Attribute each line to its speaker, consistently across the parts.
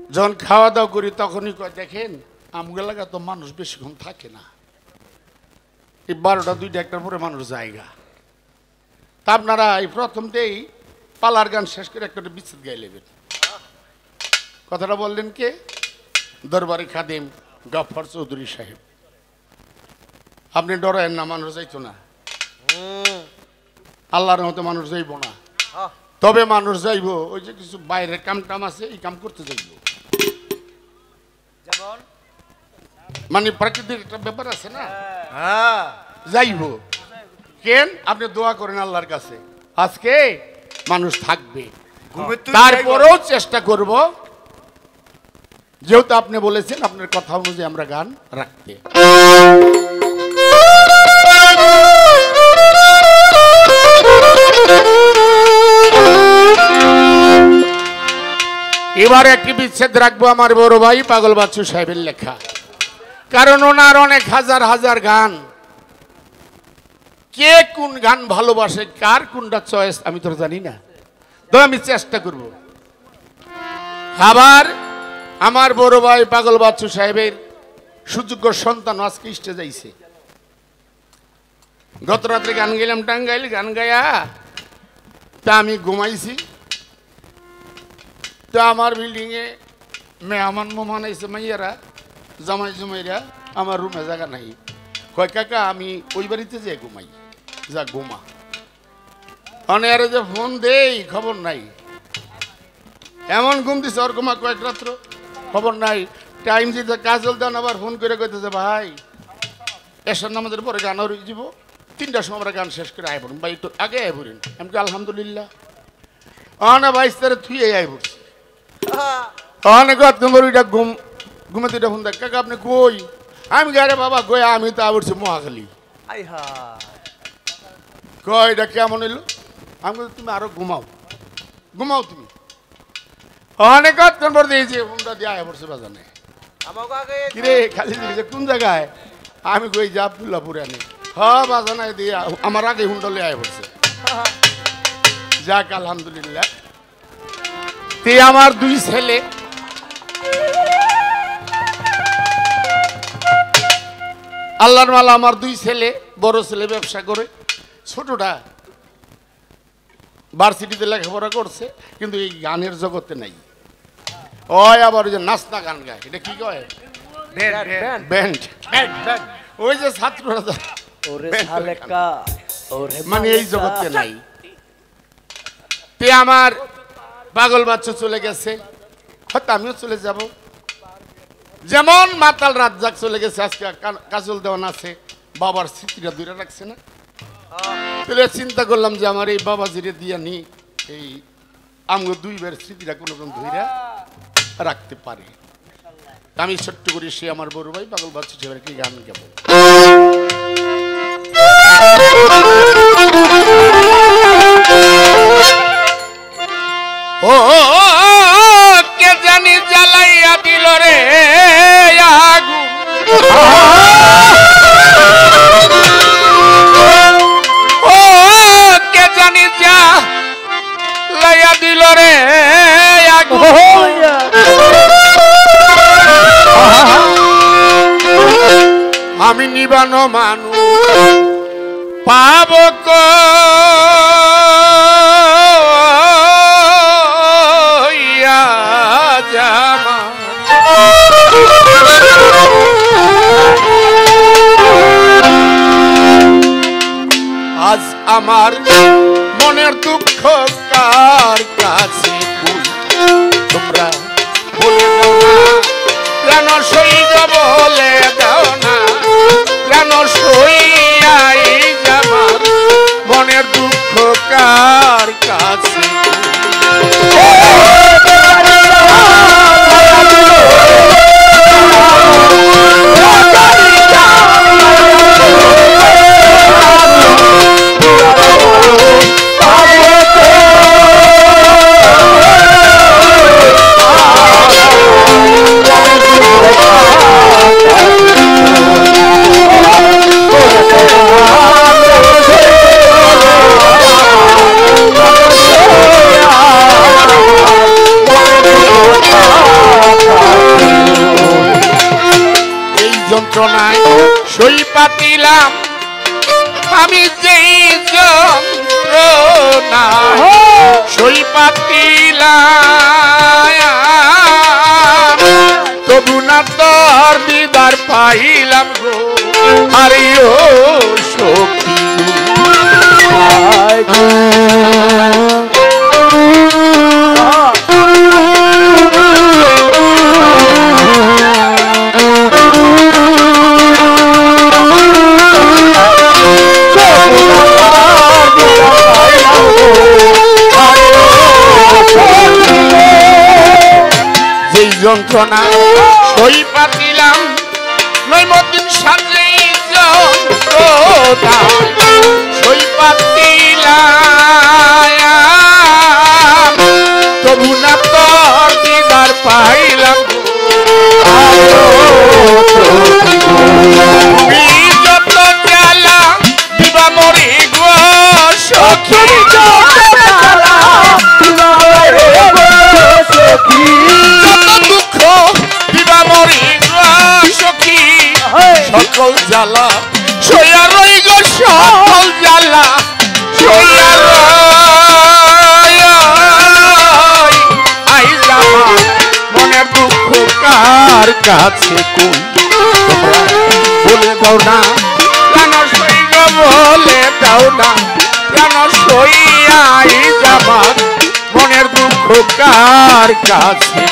Speaker 1: যখন খাওয়া দাওয়া করি তখনই কয় দেখেন আমগুলো লাগা তো মানুষ বেশিক্ষণ থাকে না, এই 12টা 2টা 1টার পরে মানুষ জায়গা। তা আপনারা এই প্রথমতেই পালার গান শেষ করে একটা বিচ্ছেদ গায়ে নেবেন। কথাটা বললেন কে? দরবারি খাদিম গফফর চৌধুরী সাহেব। আপনি ডরায়েন না, মানুষ যাইতো না, আল্লাহর মতো মানুষ যাইব না, তবে মানুষ যাইব ওই যে কিছু বাইরের কাম টাম আছে এই কাম করতে যাইব। মানে প্রাকৃতিক একটা ব্যাপার আছে না, যাইব। কেন? আপনি দোয়া করেন আল্লাহর কাছে আজকে মানুষ থাকবে, তারপরেও চেষ্টা করব যেহেতু আপনি বলেছেন আপনার কথা অনুযায়ী আমরা গান রাখতে। এবার একটি বিচ্ছেদ রাখবো আমার বড় ভাই পাগল বাচ্চু সাহেবের লেখা, কারণ ওনার অনেক হাজার হাজার গান। কে কোন গান ভালোবাসে, কার কোনটা চয়েস আমি তো জানি না, তো আমি চেষ্টা করব। আবার আমার বড় ভাই পাগল বাচ্চু সাহেবের সুযোগ্য সন্তান আজকে স্টেজে যাইছে। গত রাত্রে গান গাইলাম টাঙ্গাইল, গান গায়া তা আমি ঘুমাইছি। তা আমার বিল্ডিংয়ে মেহমান মোহমান আইসে, মাইয়ারা জামাই জুমাইরা, আমার রুমে জায়গা নাই। কয় কাকা আমি ওই বাড়িতে যে ঘুমাই, যা ঘুমা। অনেক যে ফোন দেই খবর নাই, এমন ঘুম দিছে ওর ঘুমা কয়েক রাত্র খবর নাই। টাইম দিতে কাজল দেন, আবার ফোন করে কইতেছে ভাই এসার নামাজের পরে গান হয়ে যাব, 3টার সময় আমরা গান শেষ করে আয় পড়ুন ভাই, একটু আগে আয় পড়েন। আমি কি আলহামদুলিল্লাহ না ভাই তারা থুয়ে আয় পড়ছি। অনেক ঘুমাতে ফোন দেখ কাকা আপনি কই? আমি গাড়ি বাবা কই আমি তো আবরছি মহাখালী। কয় এটা কেমন এলো? আমি তুমি আরো ঘুমাও ঘুমাও তুমি। অনেক পর দিয়েছি ফোনটা দিয়ে আয় পড়ছে বাজানে। কিরে খালি কোন জায়গায়? আমি কই যে আব্দুল্লাহপুরে আনি। বাজানায় দিয়ে আমার আগে হুন্ডলে আয় পড়ছে। যাক আলহামদুলিল্লাহ। তে আমার 2 ছেলে, আল্লাহর মালা আমার 2 ছেলে, বড় ছেলে ব্যবসা করে, ছোটটা ভার্সিটিতে লেখাপড়া করছে কিন্তু এই গানের জগতে নাই। ওই আবার ওই যে নাচনা গান গায়, এটা কি কয়? ব্যান্ড। ওই যে ছাত্ররা মানে এই জগতে নাই। তে আমার পাগল বাচ্চা চলে গেছে, হয়তো আমিও চলে যাব। যেমন মাতাল রাজ্জাক চলে গেছে, আজকে কাজল দেওয়ান আছে, বাবার স্মৃতিটা ধরে রাখছে না। তাহলে চিন্তা করলাম যে আমার এই বাবা জিরে দিয়া নি এই আমগো 2 বার স্মৃতিটা কোনো রকম ধরে রাখতে পারে। আমি ছোট্ট করে সে আমার বড় ভাই পাগল বাচ্চা ছেলের কি গান গাব। ও কে জানি জ্বালাইয়া দিল রে আগুন, ও কে জানি জ্বালাইয়া দিল রে আগুন। আমি নিবানো মানুষ পাব কইয়া জামা, আজ আমার মনের দুঃখ কার কাছে তোমরা বলে দাও না, কেন সইব বলে দাও না, কেন সইয়াই আমার মনের দুঃখ কার কাছে। পাতিলাম আমি যেই যন্ত্রণা সই পাতিলাম তবু না তোর দিদার পাইলাম গো আরে ও সখী যেই যন্ত্রণা সই পাতিলাম নৈমদিন সাজে যন্ত্রণা সই পাতিলাম তবু না তোর দিদার পাইলাম যত জ্বালা দিবা মরি গো সখী সকল জ্বালা সইয়া রই গো সকল জ্বালা সইয়া রই আই জামা মনের দুঃখ কার কাছে কই বলে দাও না প্রাণ সই গো বলে দাও না প্রাণ সইয়া আই জামা মনের দুঃখ কার কাছে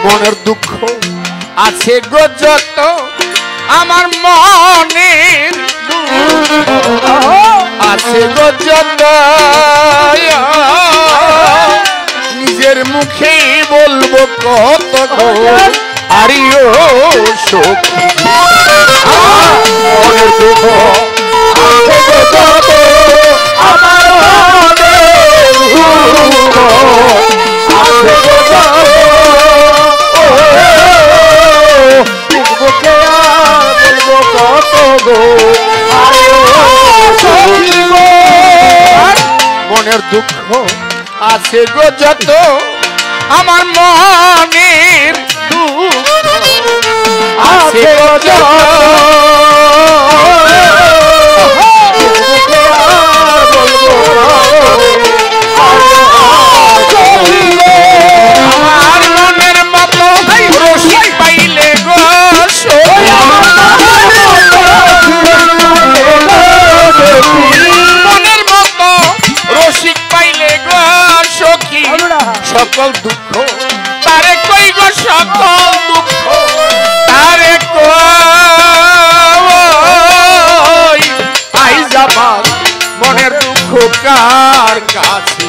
Speaker 1: মনের দুঃখ আছে গো যত আমার মনের আছে গো যত নিজের মুখেই বলবো কত গো আরে ও সখী মনের দুঃখ আছে গো যত আমার মনের আছে গো যত মনের দুঃখ আছে গো যত আমার মনের দুঃখ আছে গো যত আমার মনের মতো রসিক পাইলে গো মনের মতো রসিক পাইলে গো সখী সকল দুঃখ তারে কই গো সকল দুঃখ তারে কই আই যাবার মনের দুঃখ কার কাছে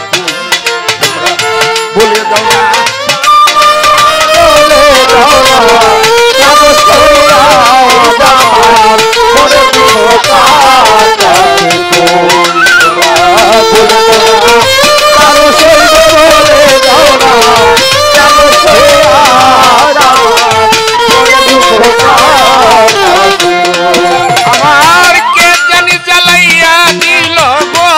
Speaker 1: বলে দাও না বলে দাও না মনের দুঃখ কার কাছে আমার কে জানি জ্বালাইয়া দিল গো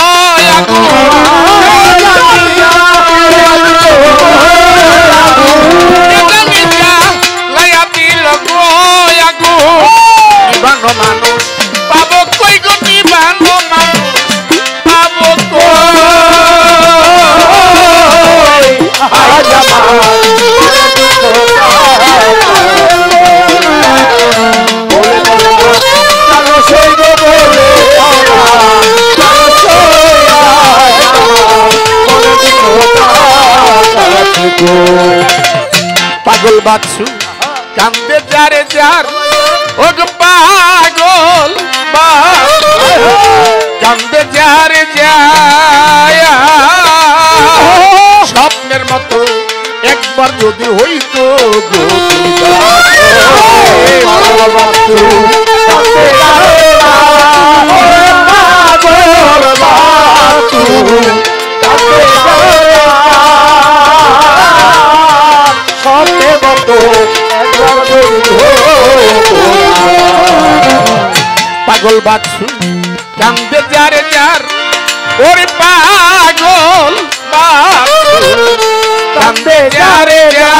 Speaker 1: পাগল বাচ্চু কান্দে যারে যার ও গো পাগল কান্দে যারে যায় স্বপ্নের মতো একবার যদি হইতো গো পাগল বাচ্চু কান্দে যারে যার ওরে পাগল কান্দে যারে যার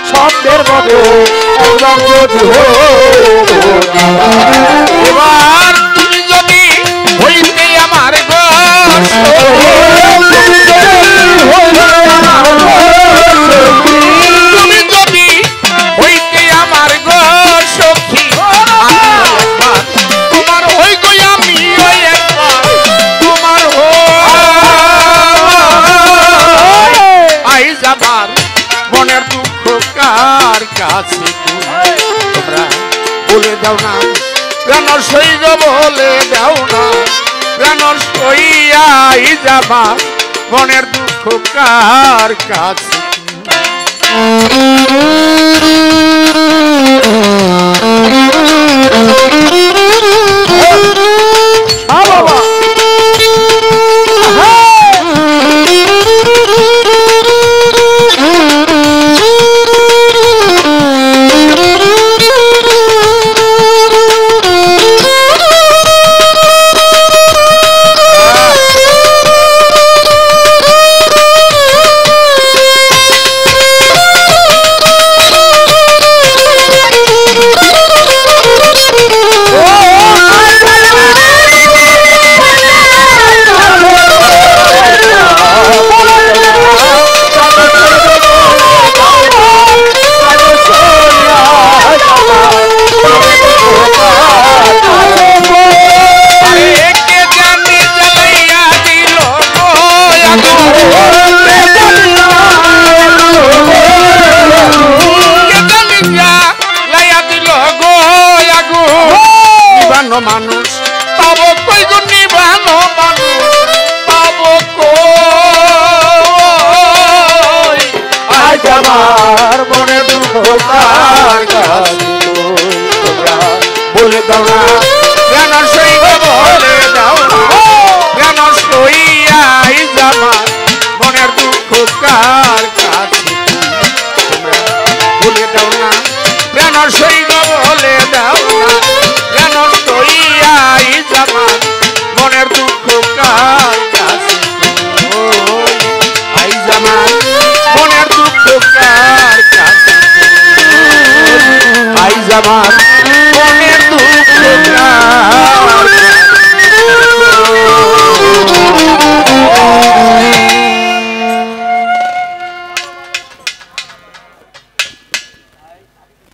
Speaker 1: স্বপ্নের মতো এবার তুমি যদি হইতে আমার গো তুমি যদি হইতে আমার গো সখী তোমার হই গো আমি তোমার আই যাবার মনের দুঃখ কার কাছে তোমরা বলে দাও না প্রাণ সইগ বলে দাও না প্রাণ সইয়াই যাবা মনের দুঃখ কার কাছে